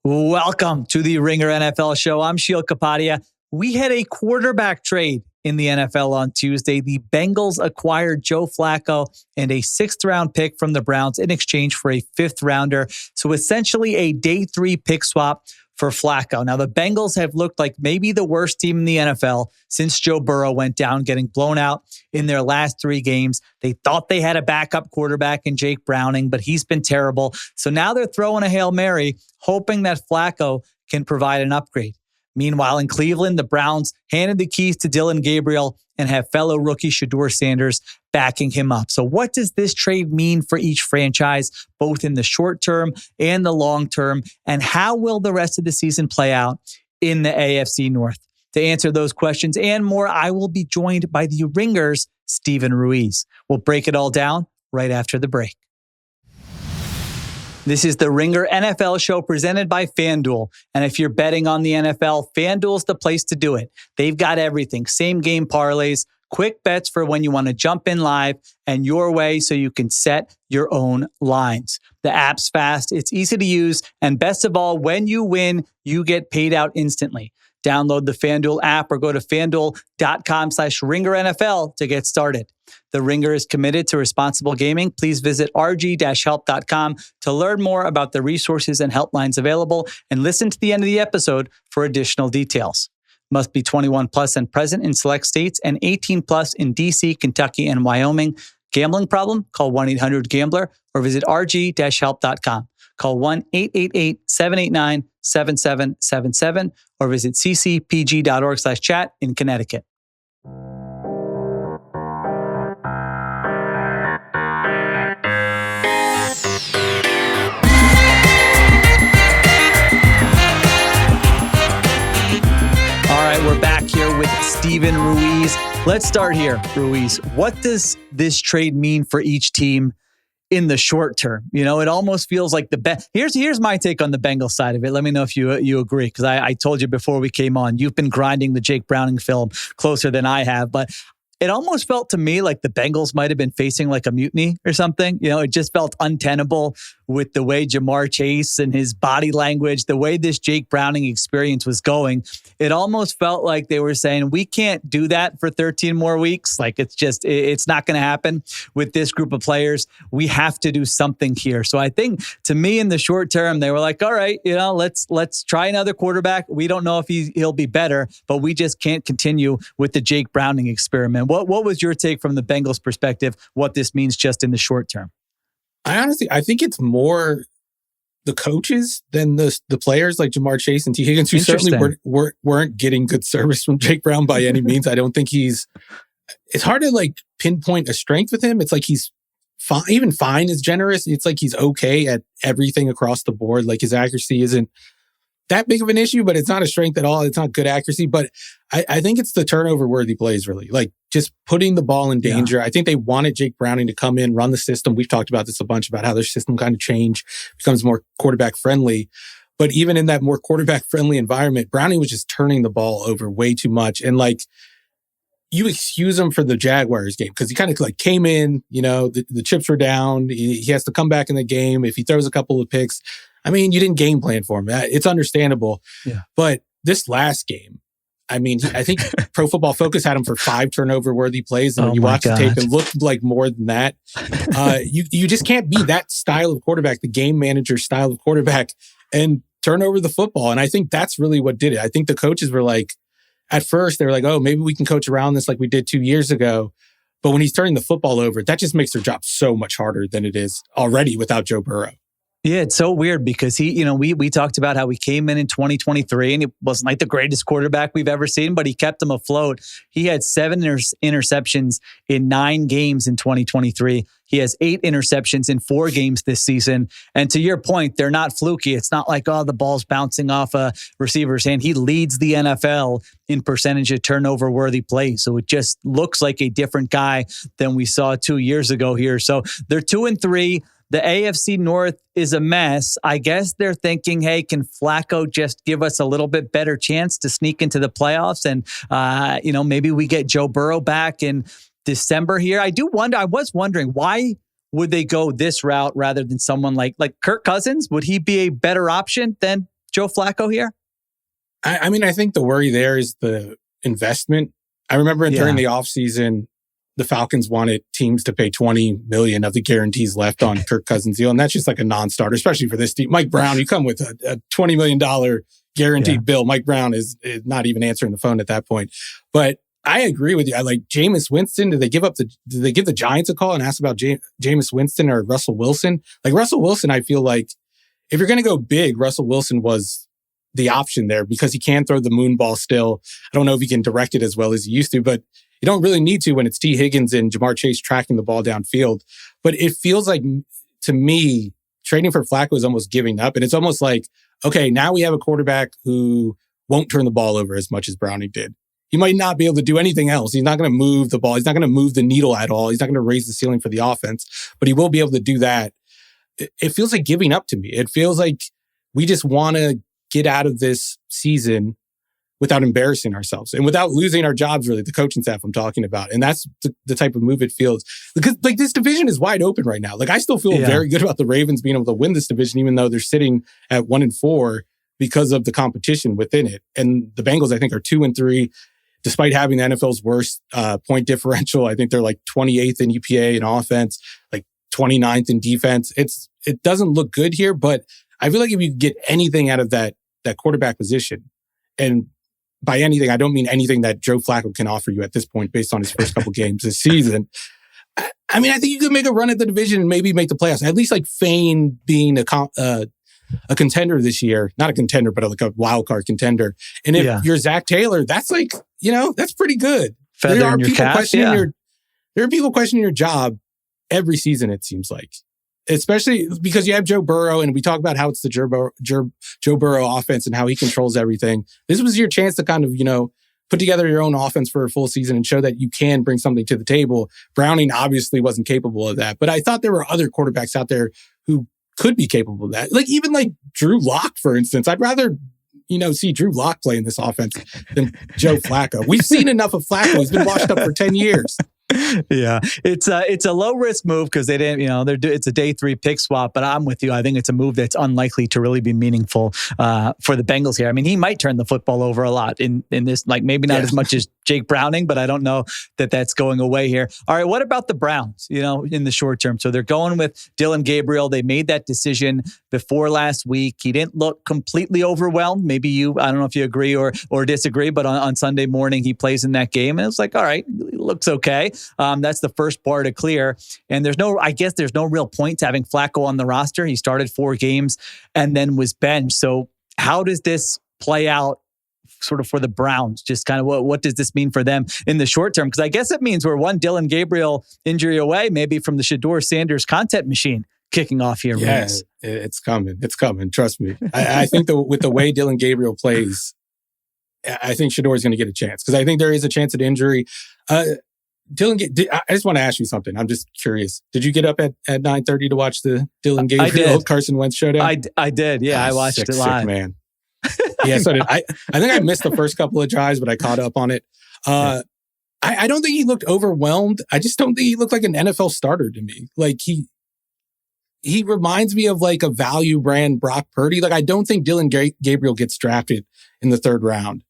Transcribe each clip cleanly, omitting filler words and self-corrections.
Welcome to the Ringer NFL show. I'm Sheil Kapadia. We had a quarterback trade in the NFL on Tuesday. The Bengals acquired Joe Flacco and a 6th-round pick from the Browns in exchange for a 5th-rounder. So essentially a day 3 pick swap for Flacco. Now, the Bengals have looked like maybe the worst team in the NFL since Joe Burrow went down, getting blown out in their last 3 games. They thought they had a backup quarterback in Jake Browning, but he's been terrible. So now they're throwing a Hail Mary, hoping that Flacco can provide an upgrade. Meanwhile, in Cleveland, the Browns handed the keys to Dylan Gabriel and have fellow rookie Shedeur Sanders backing him up. So what does this trade mean for each franchise, both in the short term and the long term? And how will the rest of the season play out in the AFC North? To answer those questions and more, I will be joined by the Ringer's Steven Ruiz. We'll break it all down right after the break. This is the Ringer NFL show presented by FanDuel. And if you're betting on the NFL, FanDuel's the place to do it. They've got everything. Same game parlays, quick bets for when you want to jump in live, and your way so you can set your own lines. The app's fast, it's easy to use, and best of all, when you win, you get paid out instantly. Download the FanDuel app or go to FanDuel.com/RingerNFL to get started. The Ringer is committed to responsible gaming. Please visit rg-help.com to learn more about the resources and helplines available and listen to the end of the episode for additional details. Must be 21 plus and present in select states and 18 plus in DC, Kentucky, and Wyoming. Gambling problem? Call 1-800-GAMBLER or visit rg-help.com. Call 1-888-789-7777 or visit ccpg.org/chat in Connecticut. All right, we're back here with Steven Ruiz. Let's start here, Ruiz. What does this trade mean for each team in the short term? You know, it almost feels like here's my take on the Bengals side of it. Let me know if you agree, because I told you before we came on, you've been grinding the Jake Browning film closer than I have, but it almost felt to me like the Bengals might have been facing like a mutiny or something. You know, it just felt untenable with the way Ja'Marr Chase and his body language, the way this Jake Browning experience was going. It almost felt like they were saying, we can't do that for 13 more weeks. Like it's not going to happen with this group of players. We have to do something here. So I think to me in the short term, they were like, all right, you know, let's try another quarterback. We don't know if he'll be better, but we just can't continue with the Jake Browning experiment. What was your take from the Bengals perspective, what this means just in the short term? I think it's more the coaches than the players like Ja'Marr Chase and T. Higgins, who certainly weren't getting good service from Jake Brown by any means. I don't think it's hard to like pinpoint a strength with him. It's like he's fine, even fine is generous. It's like he's okay at everything across the board. Like his accuracy isn't that big of an issue, but it's not a strength at all. It's not good accuracy, but I think it's the turnover-worthy plays, really. Like, just putting the ball in danger. Yeah. I think they wanted Jake Browning to come in, run the system. We've talked about this a bunch, about how their system kind of becomes more quarterback-friendly. But even in that more quarterback-friendly environment, Browning was just turning the ball over way too much. And, like, you excuse him for the Jaguars game because he kind of, like, came in, you know, the chips were down. He has to come back in the game. If he throws a couple of picks, I mean, you didn't game plan for him. It's understandable. Yeah. But this last game, I mean, I think Pro Football Focus had him for 5 turnover-worthy plays. And when you watch the tape, it looked like more than that. You just can't be that style of quarterback, the game manager style of quarterback, and turn over the football. And I think that's really what did it. I think the coaches were like, at first, they were like, oh, maybe we can coach around this like we did 2 years ago. But when he's turning the football over, that just makes their job so much harder than it is already without Joe Burrow. Yeah, it's so weird because we talked about how he came in 2023 and he wasn't like the greatest quarterback we've ever seen, but he kept them afloat. He had 7 interceptions in 9 games in 2023. He has 8 interceptions in 4 games this season. And to your point, they're not fluky. It's not like, oh, the ball's bouncing off a receiver's hand. He leads the NFL in percentage of turnover-worthy plays. So it just looks like a different guy than we saw 2 years ago here. So they're 2-3. The AFC North is a mess. I guess they're thinking, hey, can Flacco just give us a little bit better chance to sneak into the playoffs? And, maybe we get Joe Burrow back in December here. I was wondering, why would they go this route rather than someone like Kirk Cousins? Would he be a better option than Joe Flacco here? I mean, I think the worry there is the investment. I remember during the offseason, the Falcons wanted teams to pay $20 million of the guarantees left on Kirk Cousins' deal. And that's just like a non-starter, especially for this team. Mike Brown, you come with a $20 million guaranteed bill. Mike Brown is not even answering the phone at that point. But I agree with you. I like Jameis Winston. Did they give the Giants a call and ask about Jameis Winston or Russell Wilson? Like Russell Wilson, I feel like if you're going to go big, Russell Wilson was the option there because he can throw the moon ball still. I don't know if he can direct it as well as he used to, but you don't really need to when it's T. Higgins and Jamar Chase tracking the ball downfield. But it feels like, to me, trading for Flacco is almost giving up. And it's almost like, okay, now we have a quarterback who won't turn the ball over as much as Browning did. He might not be able to do anything else. He's not going to move the ball. He's not going to move the needle at all. He's not going to raise the ceiling for the offense, but he will be able to do that. It feels like giving up to me. It feels like we just want to get out of this season without embarrassing ourselves and without losing our jobs, really, the coaching staff I'm talking about. And that's the type of move it feels. Because like this division is wide open right now. Like I still feel very good about the Ravens being able to win this division, even though they're sitting at 1-4 because of the competition within it. And the Bengals, I think, are 2-3, despite having the NFL's worst point differential. I think they're like 28th in EPA in offense, like 29th in defense. It doesn't look good here, but I feel like if you get anything out of that quarterback position, and by anything, I don't mean anything that Joe Flacco can offer you at this point based on his first couple games this season. I mean, I think you could make a run at the division and maybe make the playoffs. At least like feign being a contender this year. Not a contender, but like a wild card contender. And if you're Zach Taylor, that's like, that's pretty good. Feather there are in your people cap, questioning there are people questioning your job every season, it seems like. Especially because you have Joe Burrow, and we talk about how it's the Joe Burrow offense and how he controls everything. This was your chance to kind of, put together your own offense for a full season and show that you can bring something to the table. Browning obviously wasn't capable of that, but I thought there were other quarterbacks out there who could be capable of that. Like even like Drew Lock, for instance. I'd rather, see Drew Lock play in this offense than Joe Flacco. We've seen enough of Flacco. He's been washed up for 10 years. Yeah, it's a low risk move because they didn't, it's a day 3 pick swap. But I'm with you. I think it's a move that's unlikely to really be meaningful for the Bengals here. I mean, he might turn the football over a lot in this, like maybe not as much as Jake Browning, but I don't know that that's going away here. All right, what about the Browns? In the short term, so they're going with Dillon Gabriel. They made that decision before last week. He didn't look completely overwhelmed. Maybe I don't know if you agree or disagree, but on Sunday morning he plays in that game, and it's like, all right, it looks okay. That's the first bar to clear. And there's no real point to having Flacco on the roster. He started 4 games and then was benched. So how does this play out sort of for the Browns? Just kind of what does this mean for them in the short term? Because I guess it means we're one Dillon Gabriel injury away, maybe from the Shedeur Sanders content machine kicking off here. Yeah, it's coming. It's coming. Trust me. I think with the way Dillon Gabriel plays, I think Shedeur is going to get a chance because I think there is a chance of injury. Dillon, I just want to ask you something. I'm just curious. Did you get up at 9:30 to watch the Dillon Gabriel Carson Wentz showdown? I did. Yeah, I watched it live. Sick man. Yeah, so did I. I think I missed the first couple of drives, but I caught up on it. I don't think he looked overwhelmed. I just don't think he looked like an NFL starter to me. Like he reminds me of like a value brand Brock Purdy. Like I don't think Dillon Gabriel gets drafted in the 3rd round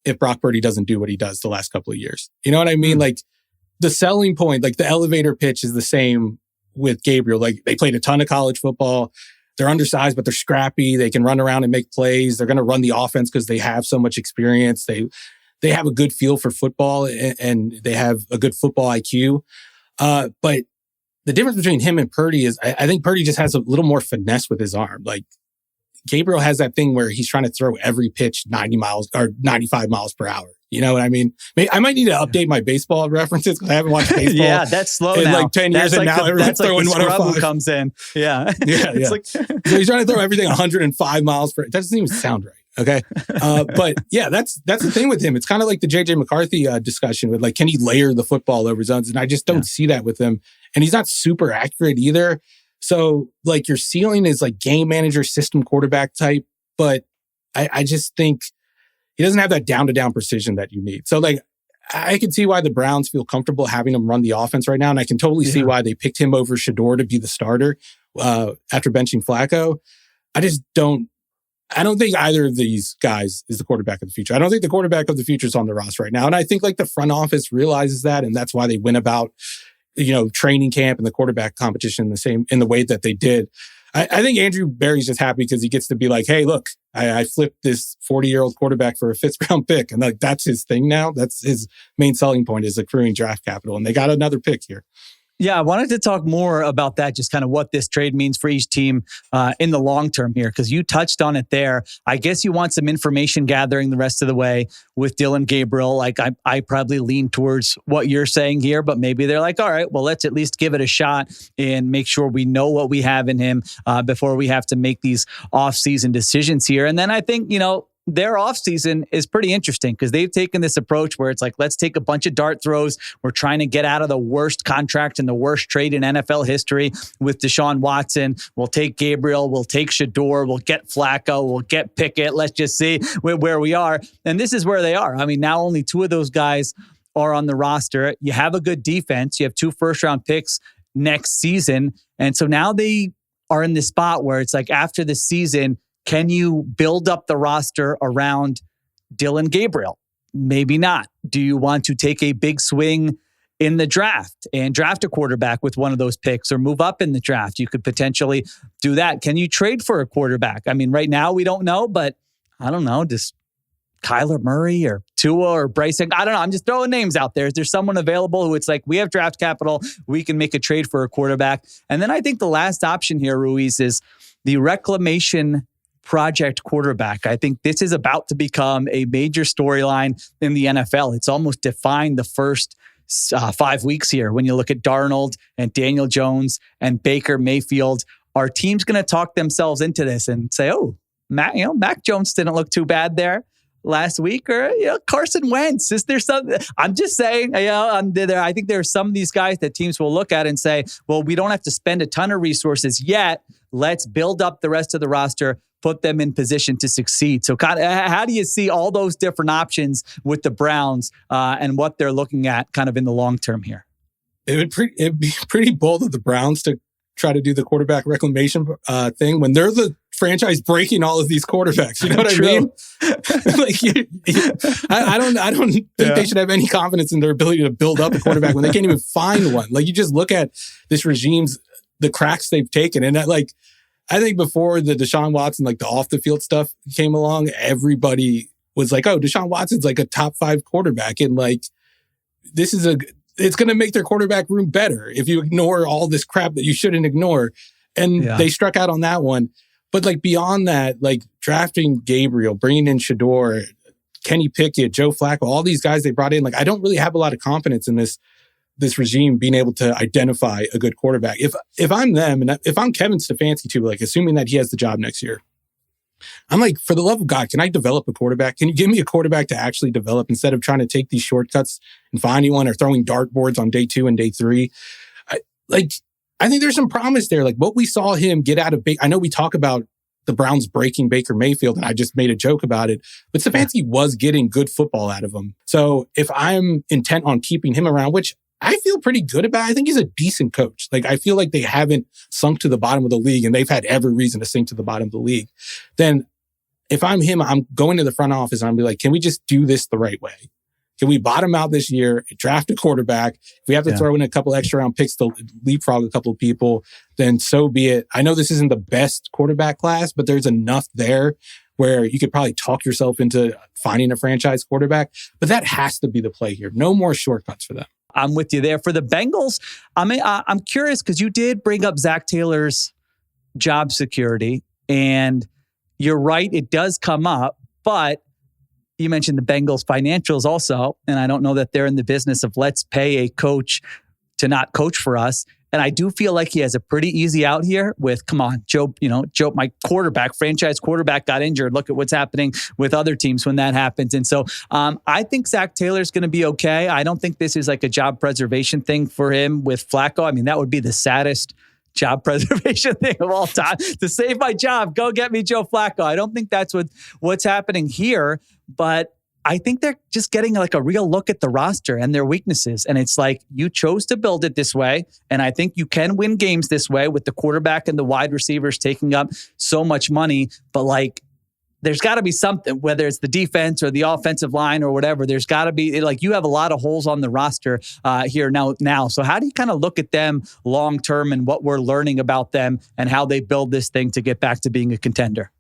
if Brock Purdy doesn't do what he does the last couple of years. You know what I mean? Like the selling point, like the elevator pitch is the same with Gabriel. Like they played a ton of college football. They're undersized, but they're scrappy. They can run around and make plays. They're going to run the offense because they have so much experience. They have a good feel for football and they have a good football IQ. But the difference between him and Purdy is I think Purdy just has a little more finesse with his arm. Like Gabriel has that thing where he's trying to throw every pitch 90 miles or 95 miles per hour. You know what I mean? I might need to update my baseball references because I haven't watched baseball. Yeah, that's slow in now. like 10 years, and now everyone's throwing 105. Who comes in. Yeah. Yeah. Like, so he's trying to throw everything 105 miles per. That doesn't even sound right. Okay. But yeah, that's the thing with him. It's kind of like the JJ McCarthy discussion with like, can he layer the football over zones? And I just don't see that with him. And he's not super accurate either. So like your ceiling is like game manager, system quarterback type. But I just think he doesn't have that down-to-down precision that you need. So like, I can see why the Browns feel comfortable having him run the offense right now. And I can totally see why they picked him over Shedeur to be the starter after benching Flacco. I I don't think either of these guys is the quarterback of the future. I don't think the quarterback of the future is on the roster right now. And I think like the front office realizes that, and that's why they went about, training camp and the quarterback competition in the way that they did. I think Andrew Berry's just happy because he gets to be like, hey, look, I flipped this 40-year-old quarterback for a 5th-round pick. And like that's his thing now. That's his main selling point is accruing draft capital. And they got another pick here. Yeah, I wanted to talk more about that, just kind of what this trade means for each team in the long term here, because you touched on it there. I guess you want some information gathering the rest of the way with Dillon Gabriel. Like I probably lean towards what you're saying here, but maybe they're like, all right, well, let's at least give it a shot and make sure we know what we have in him before we have to make these off-season decisions here. And then I think, their offseason is pretty interesting because they've taken this approach where it's like, let's take a bunch of dart throws. We're trying to get out of the worst contract and the worst trade in NFL history with Deshaun Watson. We'll take Gabriel. We'll take Shador. We'll get Flacco. We'll get Pickett. Let's just see where we are. And this is where they are. I mean, now only 2 of those guys are on the roster. You have a good defense. You have 2 first-round picks next season. And so now they are in this spot where it's like after the season, can you build up the roster around Dillon Gabriel? Maybe not. Do you want to take a big swing in the draft and draft a quarterback with one of those picks or move up in the draft? You could potentially do that. Can you trade for a quarterback? I mean, right now we don't know, but I don't know. Just Kyler Murray or Tua or Bryson. I don't know. I'm just throwing names out there. Is there someone available who it's like, we have draft capital, we can make a trade for a quarterback? And then I think the last option here, Ruiz, is the reclamation project quarterback. I think this is about to become a major storyline in the NFL. It's almost defined the first 5 weeks here. When you look at Darnold and Daniel Jones and Baker Mayfield, are teams going to talk themselves into this and say, oh, Mac Jones didn't look too bad there last week, or Carson Wentz? Is there something? I'm just saying, I think there are some of these guys that teams will look at and say, well, we don't have to spend a ton of resources yet. Let's build up the rest of the roster, put them in position to succeed. So how do you see all those different options with the Browns and what they're looking at kind of in the long term here? It'd be pretty bold of the Browns to try to do the quarterback reclamation thing when they're the franchise breaking all of these quarterbacks. You know what I mean? I don't think they should have any confidence in their ability to build up a quarterback when they can't even find one. Like, you just look at this regime's, the cracks they've taken. And I think before the Deshaun Watson, like the off the field stuff came along, everybody was like, oh, Deshaun Watson's like a top 5 quarterback. And like, it's going to make their quarterback room better if you ignore all this crap that you shouldn't ignore. And they struck out on that one. But like beyond that, like drafting Gabriel, bringing in Shador, Kenny Pickett, Joe Flacco, all these guys they brought in, like, I don't really have a lot of confidence in this regime being able to identify a good quarterback. If I'm them, and if I'm Kevin Stefanski too, like assuming that he has the job next year, I'm like, for the love of God, can I develop a quarterback? Can you give me a quarterback to actually develop instead of trying to take these shortcuts and finding one or throwing dartboards on day 2 and day 3? I think there's some promise there. Like what we saw him get out of I know we talk about the Browns breaking Baker Mayfield, and I just made a joke about it, but Stefanski was getting good football out of him. So if I'm intent on keeping him around, which I feel pretty good about, I think he's a decent coach. Like, I feel like they haven't sunk to the bottom of the league, and they've had every reason to sink to the bottom of the league. Then if I'm him, I'm going to the front office and I'm be like, can we just do this the right way? Can we bottom out this year, draft a quarterback? If we have to throw in a couple extra round picks to leapfrog a couple of people, then so be it. I know this isn't the best quarterback class, but there's enough there where you could probably talk yourself into finding a franchise quarterback. But that has to be the play here. No more shortcuts for them. I'm with you there. For the Bengals, I'm curious because you did bring up Zach Taylor's job security, and you're right, it does come up, but you mentioned the Bengals financials also, and I don't know that they're in the business of let's pay a coach to not coach for us. And I do feel like he has a pretty easy out here with, come on, Joe, Joe, my quarterback, franchise quarterback got injured. Look at what's happening with other teams when that happens. And so I think Zach Taylor's going to be okay. I don't think this is like a job preservation thing for him with Flacco. I mean, that would be the saddest job preservation thing of all time. To save my job, go get me Joe Flacco. I don't think that's what's happening here, but I think they're just getting like a real look at the roster and their weaknesses. And it's like, you chose to build it this way. And I think you can win games this way with the quarterback and the wide receivers taking up so much money. But like, there's got to be something, whether it's the defense or the offensive line or whatever. There's got to be, like, you have a lot of holes on the roster here now. So how do you kind of look at them long term and what we're learning about them and how they build this thing to get back to being a contender?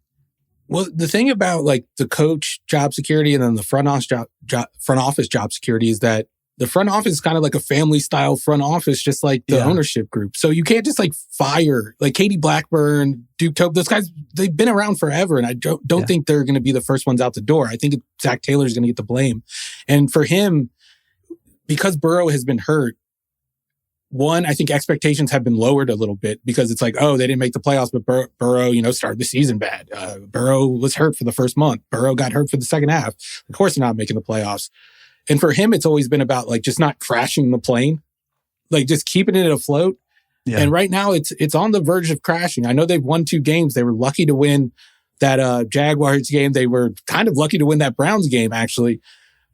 Well, the thing about like the coach job security and then the front office job security is that the front office is kind of like a family style front office, just like the ownership group. So you can't just like fire like Katie Blackburn, Duke Tope. Those guys, they've been around forever. And I don't think they're going to be the first ones out the door. I think Zach Taylor is going to get the blame. And for him, because Burrow has been hurt, one, I think expectations have been lowered a little bit because it's like, oh, they didn't make the playoffs, but Burrow, started the season bad. Burrow was hurt for the first month. Burrow got hurt for the second half. Of course, they're not making the playoffs. And for him, it's always been about like just not crashing the plane, like just keeping it afloat. Yeah. And right now, it's on the verge of crashing. I know they've won 2 games. They were lucky to win that Jaguars game. They were kind of lucky to win that Browns game, actually.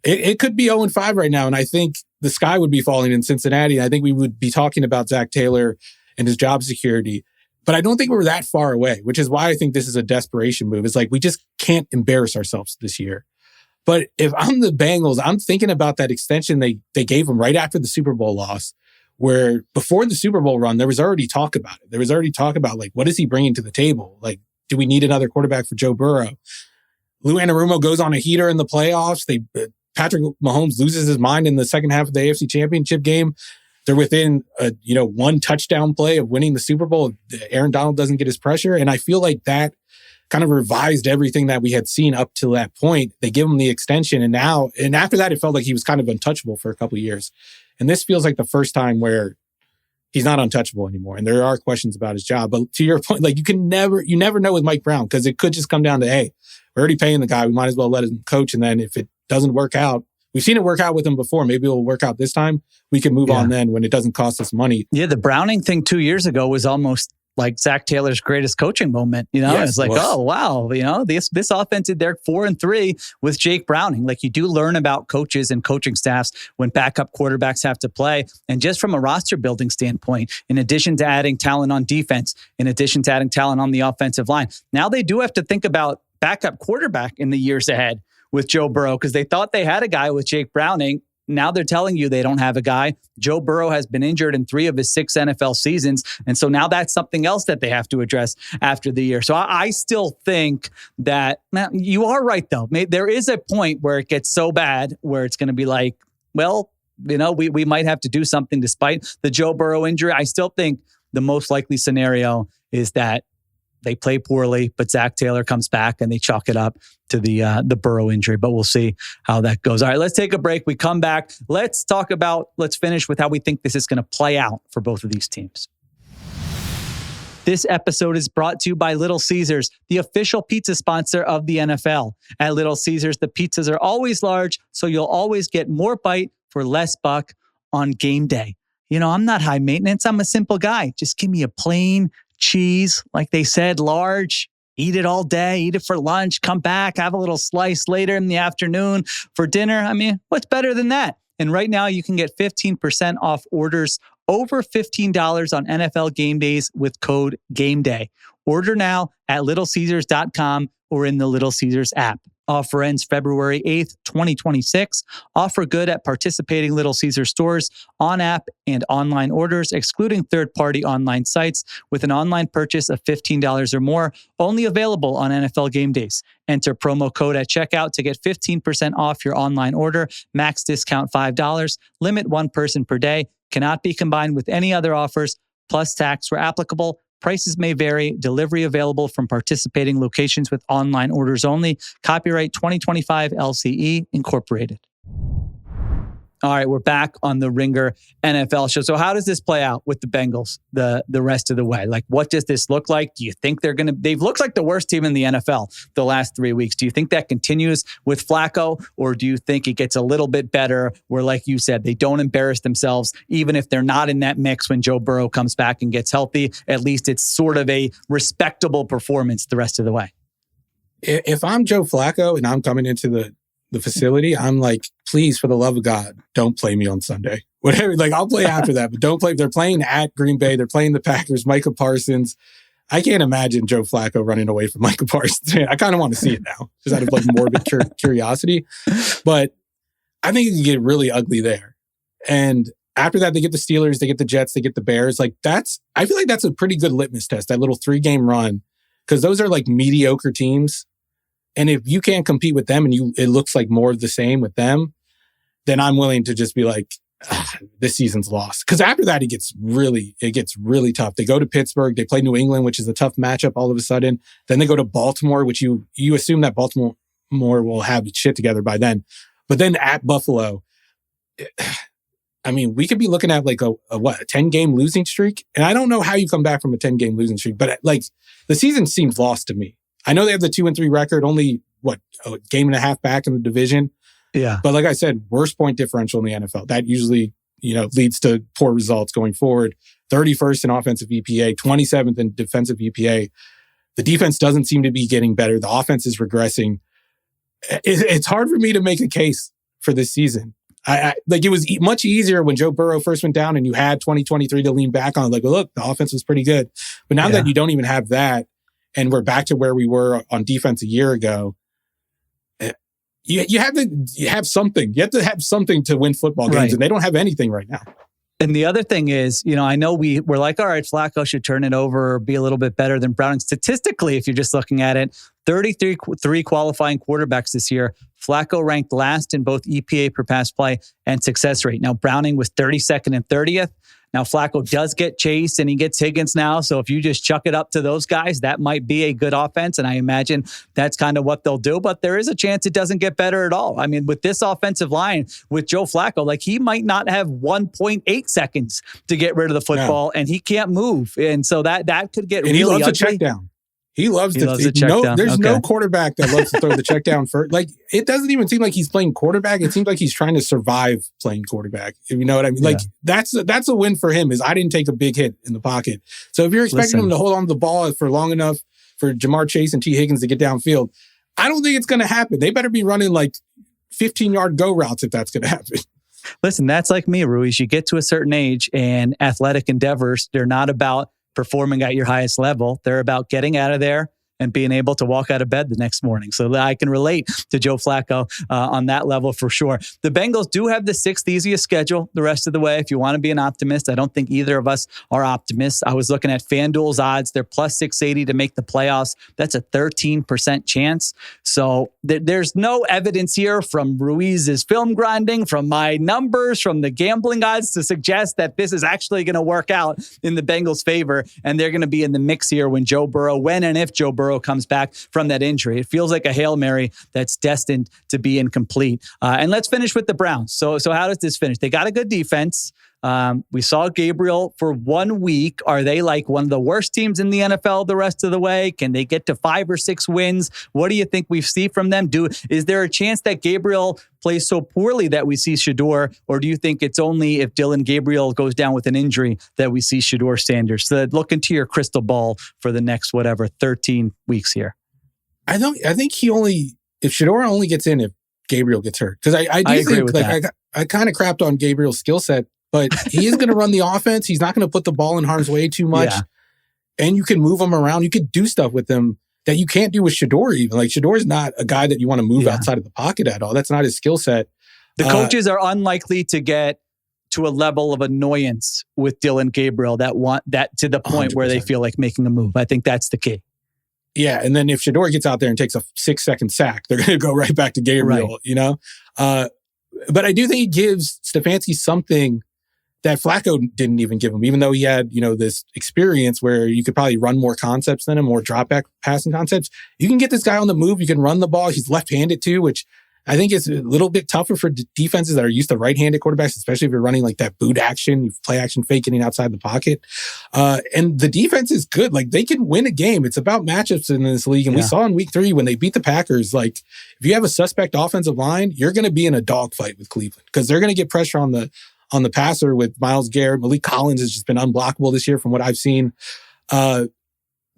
It could be 0-5 right now. And I think the sky would be falling in Cincinnati. I think we would be talking about Zach Taylor and his job security. But I don't think we're that far away, which is why I think this is a desperation move. It's like we just can't embarrass ourselves this year. But if I'm the Bengals, I'm thinking about that extension they gave him right after the Super Bowl loss, where before the Super Bowl run, there was already talk about it. There was already talk about, like, what is he bringing to the table? Like, do we need another quarterback for Joe Burrow? Lou Anarumo goes on a heater in the playoffs. Patrick Mahomes loses his mind in the second half of the AFC Championship game. They're within one touchdown play of winning the Super Bowl. Aaron Donald doesn't get his pressure. And I feel like that kind of revised everything that we had seen up to that point. They give him the extension. And after that, it felt like he was kind of untouchable for a couple of years. And this feels like the first time where he's not untouchable anymore. And there are questions about his job. But to your point, like you never know with Mike Brown, because it could just come down to, hey, we're already paying the guy. We might as well let him coach. And then if it doesn't work out, we've seen it work out with him before. Maybe it'll work out this time. We can move on then when it doesn't cost us money. Yeah, the Browning thing 2 years ago was almost like Zach Taylor's greatest coaching moment. Yes, it's like, oh, wow. This offense did their 4-3 with Jake Browning. Like, you do learn about coaches and coaching staffs when backup quarterbacks have to play. And just from a roster building standpoint, in addition to adding talent on defense, in addition to adding talent on the offensive line, now they do have to think about backup quarterback in the years ahead with Joe Burrow, because they thought they had a guy with Jake Browning. Now they're telling you they don't have a guy. Joe Burrow has been injured in 3 of his 6 NFL seasons. And so now that's something else that they have to address after the year. So I still think that, now, you are right, though. There is a point where it gets so bad where it's going to be like, well, we might have to do something despite the Joe Burrow injury. I still think the most likely scenario is that they play poorly, but Zach Taylor comes back and they chalk it up to the Burrow injury. But we'll see how that goes. All right, let's take a break. We come back. Let's finish with how we think this is going to play out for both of these teams. This episode is brought to you by Little Caesars, the official pizza sponsor of the NFL. At Little Caesars, the pizzas are always large, so you'll always get more bite for less buck on game day. I'm not high maintenance. I'm a simple guy. Just give me a plain cheese, like they said, large, eat it all day, eat it for lunch, come back, have a little slice later in the afternoon for dinner. I mean, what's better than that? And right now you can get 15% off orders over $15 on NFL game days with code GAMEDAY. Order now at littlecaesars.com or in the Little Caesars app. Offer ends February 8th, 2026. Offer good at participating Little Caesars stores, on app and online orders, excluding third-party online sites, with an online purchase of $15 or more. Only available on NFL game days. Enter promo code at checkout to get 15% off your online order. Max discount $5. Limit 1 person per day. Cannot be combined with any other offers, plus tax where applicable. Prices may vary. Delivery available from participating locations with online orders only. Copyright 2025 LCE Incorporated. All right, we're back on the Ringer NFL show. So how does this play out with the Bengals the rest of the way? Like, what does this look like? Do you think they've looked like the worst team in the NFL the last 3 weeks. Do you think that continues with Flacco, or do you think it gets a little bit better where, like you said, they don't embarrass themselves, even if they're not in that mix when Joe Burrow comes back and gets healthy? At least it's sort of a respectable performance the rest of the way. If I'm Joe Flacco and I'm coming into the facility, I'm like, please, for the love of God, don't play me on Sunday. Whatever, like, I'll play after that, but don't play. They're playing at Green Bay. They're playing the Packers, Micah Parsons. I can't imagine Joe Flacco running away from Micah Parsons. I kind of want to see it now, just out of like morbid curiosity. But I think it can get really ugly there. And after that, they get the Steelers, they get the Jets, they get the Bears. Like I feel like that's a pretty good litmus test, that little 3-game run, because those are like mediocre teams. And if you can't compete with them and it looks like more of the same with them, then I'm willing to just be like, this season's lost. Because after that, it gets really tough. They go to Pittsburgh, they play New England, which is a tough matchup all of a sudden. Then they go to Baltimore, which you assume that Baltimore will have its shit together by then. But then at Buffalo, I mean, we could be looking at like a 10-game losing streak. And I don't know how you come back from a 10-game losing streak, but like the season seems lost to me. I know they have the 2-3 record, only a game and a half back in the division. Yeah. But like I said, worst point differential in the NFL. That usually, leads to poor results going forward. 31st in offensive EPA, 27th in defensive EPA. The defense doesn't seem to be getting better. The offense is regressing. It's hard for me to make a case for this season. It was much easier when Joe Burrow first went down and you had 2023 to lean back on. Like, well, look, the offense was pretty good. But now that you don't even have that, and we're back to where we were on defense a year ago, you have to have something. You have to have something to win football games, and they don't have anything right now. And the other thing is, I know we're like, all right, Flacco should turn it over or be a little bit better than Browning. Statistically, if you're just looking at it, 33 qualifying quarterbacks this year. Flacco ranked last in both EPA per pass play and success rate. Now, Browning was 32nd and 30th. Now, Flacco does get Chase and he gets Higgins now. So if you just chuck it up to those guys, that might be a good offense. And I imagine that's kind of what they'll do. But there is a chance it doesn't get better at all. I mean, with this offensive line, with Joe Flacco, like he might not have 1.8 seconds to get rid of the football and he can't move. And so that could get really ugly. He loves a check down. He loves the check down. There's no quarterback that loves to throw the check down first. Like, it doesn't even seem like he's playing quarterback. It seems like he's trying to survive playing quarterback. If you know what I mean? Like, that's a win for him, is I didn't take a big hit in the pocket. So if you're expecting him to hold on to the ball for long enough for Jamar Chase and T. Higgins to get downfield, I don't think it's going to happen. They better be running like 15-yard go routes if that's going to happen. Listen, that's like me, Ruiz. You get to a certain age and athletic endeavors, they're not about performing at your highest level. They're about getting out of there and being able to walk out of bed the next morning. So I can relate to Joe Flacco on that level for sure. The Bengals do have the 6th easiest schedule the rest of the way. If you want to be an optimist, I don't think either of us are optimists. I was looking at FanDuel's odds. They're plus 680 to make the playoffs. That's a 13% chance. So there's no evidence here from Ruiz's film grinding, from my numbers, from the gambling odds to suggest that this is actually going to work out in the Bengals' favor. And they're going to be in the mix here when and if Joe Burrow comes back from that injury. It feels like a Hail Mary that's destined to be incomplete. And let's finish with the Browns. So how does this finish? They got a good defense. We saw Gabriel for 1 week. Are they like one of the worst teams in the NFL the rest of the way? Can they get to 5 or 6 wins? What do you think we see from them? Is there a chance that Gabriel plays so poorly that we see Shedeur? Or do you think it's only if Dylan Gabriel goes down with an injury that we see Shedeur Sanders? So look into your crystal ball for the next, 13 weeks here. I think if Shedeur only gets in if Gabriel gets hurt. Because I agree with that. I kind of crapped on Gabriel's skill set. But he is going to run the offense. He's not going to put the ball in harm's way too much. Yeah. And you can move him around. You could do stuff with him that you can't do with Shedeur even. Like, Shedeur is not a guy that you want to move outside of the pocket at all. That's not his skill set. The coaches are unlikely to get to a level of annoyance with Dylan Gabriel that want that to the point 100%. Where they feel like making a move. I think that's the key. Yeah. And then if Shedeur gets out there and takes a 6-second sack, they're going to go right back to Gabriel, But I do think he gives Stefanski something that Flacco didn't even give him, even though he had, this experience where you could probably run more concepts than him, more drop back passing concepts. You can get this guy on the move. You can run the ball. He's left-handed too, which I think is a little bit tougher for defenses that are used to right-handed quarterbacks, especially if you're running like that boot action, you play action fake getting outside the pocket. And the defense is good. Like, they can win a game. It's about matchups in this league. And we saw in week 3 when they beat the Packers, like, if you have a suspect offensive line, you're going to be in a dogfight with Cleveland because they're going to get pressure on the passer with Myles Garrett. Malik Collins has just been unblockable this year from what I've seen. The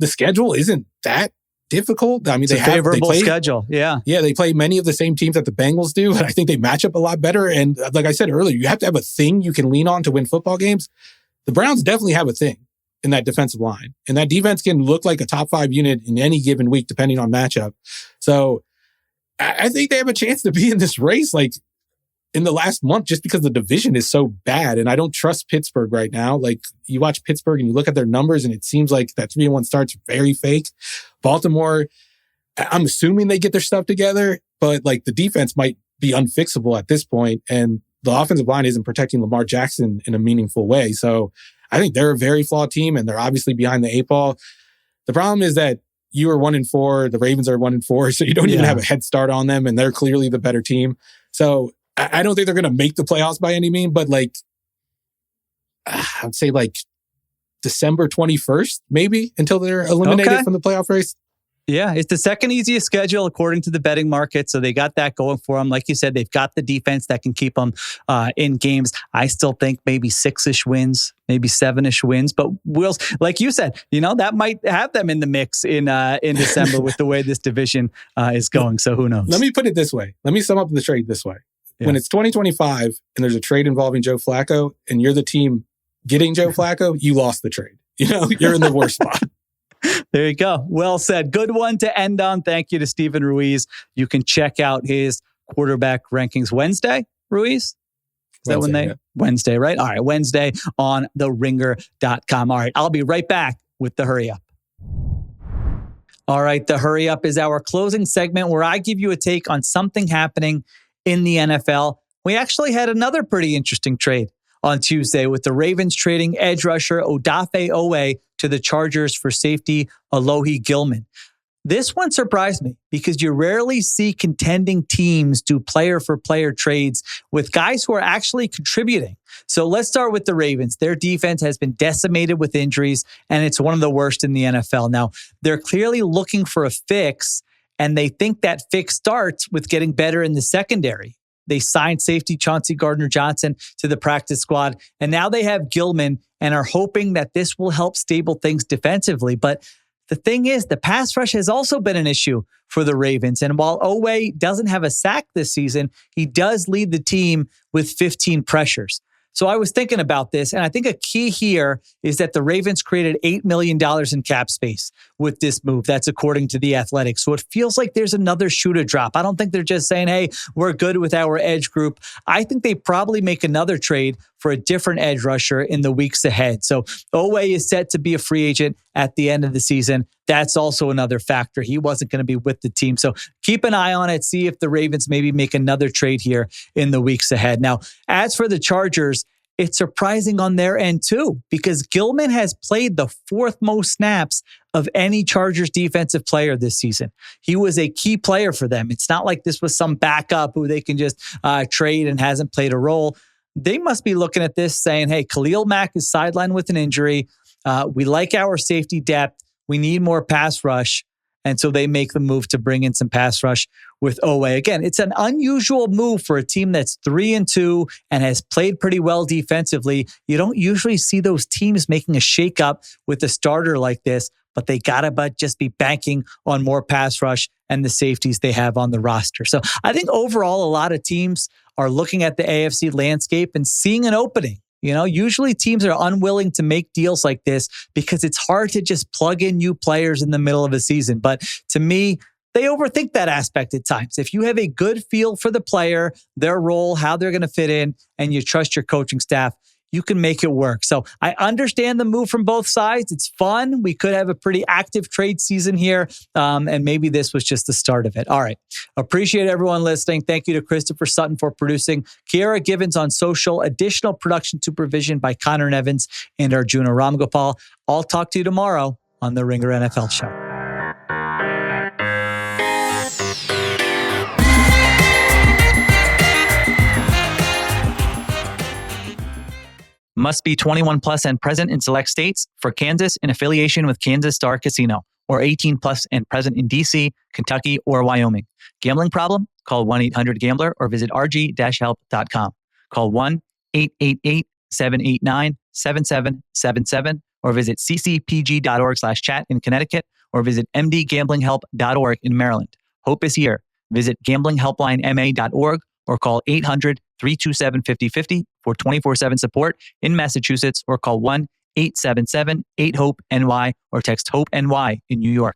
schedule isn't that difficult. I mean, it's a favorable schedule. Yeah. Yeah, they play many of the same teams that the Bengals do, and I think they match up a lot better. And like I said earlier, you have to have a thing you can lean on to win football games. The Browns definitely have a thing. in that defensive line. And that defense can look like a top 5 unit in any given week, depending on matchup. So I think they have a chance to be in this race like in the last month just because the division is so bad. And I don't trust Pittsburgh right now. Like you watch Pittsburgh and you look at their numbers and it seems like that 3-1 start's very fake. Baltimore, I'm assuming they get their stuff together, but like the defense might be unfixable at this point. And the offensive line isn't protecting Lamar Jackson in a meaningful way. So I think they're a very flawed team and they're obviously behind the 8 ball. The problem is that you are 1-4, the Ravens are 1-4, so you don't even have a head start on them and they're clearly the better team. So I don't think they're going to make the playoffs by any means, but like, I'd say like December 21st, maybe until they're eliminated from the playoff race. Yeah, it's the second easiest schedule according to the betting market. So they got that going for them. Like you said, they've got the defense that can keep them in games. I still think maybe 6-ish wins, maybe 7-ish wins. But we'll, like you said, that might have them in the mix in December with the way this division is going. So who knows? Let me put it this way. Let me sum up the trade this way. Yeah. When it's 2025 and there's a trade involving Joe Flacco and you're the team getting Joe Flacco, you lost the trade. You're in the worst spot. There you go. Well said. Good one to end on. Thank you to Steven Ruiz. You can check out his quarterback rankings Wednesday, Ruiz? Is that when they? Wednesday, right? All right. Wednesday on theringer.com. All right. I'll be right back with the Hurry Up. All right. The Hurry Up is our closing segment where I give you a take on something happening in the NFL. We actually had another pretty interesting trade on Tuesday with the Ravens trading edge rusher Odafe Oweh to the Chargers for safety Alohi Gilman. This one surprised me because you rarely see contending teams do player-for-player trades with guys who are actually contributing. So let's start with the Ravens. Their defense has been decimated with injuries, and it's one of the worst in the NFL. Now, they're clearly looking for a fix, and they think that fix starts with getting better in the secondary. They signed safety Chauncey Gardner-Johnson to the practice squad, and now they have Gilman and are hoping that this will help stable things defensively. But the thing is, the pass rush has also been an issue for the Ravens. And while Oweh doesn't have a sack this season, he does lead the team with 15 pressures. So I was thinking about this, and I think a key here is that the Ravens created $8 million in cap space with this move. That's according to The Athletic. So it feels like there's another shoe to drop. I don't think they're just saying, hey, we're good with our edge group. I think they probably make another trade for a different edge rusher in the weeks ahead. So Oweh is set to be a free agent at the end of the season. That's also another factor. He wasn't going to be with the team. So keep an eye on it. See if the Ravens maybe make another trade here in the weeks ahead. Now, as for the Chargers, it's surprising on their end too, because Gilman has played the 4th most snaps of any Chargers defensive player this season. He was a key player for them. It's not like this was some backup who they can just trade and hasn't played a role. They must be looking at this saying, hey, Khalil Mack is sidelined with an injury. We like our safety depth. We need more pass rush. And so they make the move to bring in some pass rush with Oweh. Again, it's an unusual move for a team that's 3-2 and has played pretty well defensively. You don't usually see those teams making a shakeup with a starter like this, but they gotta just be banking on more pass rush and the safeties they have on the roster. So I think overall, a lot of teams are looking at the AFC landscape and seeing an opening. Usually teams are unwilling to make deals like this because it's hard to just plug in new players in the middle of a season. But to me, they overthink that aspect at times. If you have a good feel for the player, their role, how they're going to fit in, and you trust your coaching staff, you can make it work. So I understand the move from both sides. It's fun. We could have a pretty active trade season here. And maybe this was just the start of it. All right. Appreciate everyone listening. Thank you to Christopher Sutton for producing. Kiera Givens on social. Additional production supervision by Conor Nevins and Arjuna Ramgopowell. I'll talk to you tomorrow on the Ringer NFL Show. Must be 21 plus and present in select states. For Kansas, in affiliation with Kansas Star Casino, or 18 plus and present in D.C., Kentucky, or Wyoming. Gambling problem? Call 1-800-GAMBLER or visit rg-help.com. Call 1-888-789-7777 or visit ccpg.org/chat in Connecticut or visit mdgamblinghelp.org in Maryland. Hope is here. Visit gamblinghelplinema.org or call 800-327-5050 for 24/7 support in Massachusetts, or call 877-8-HOPE-NY or text HOPE-NY in New York.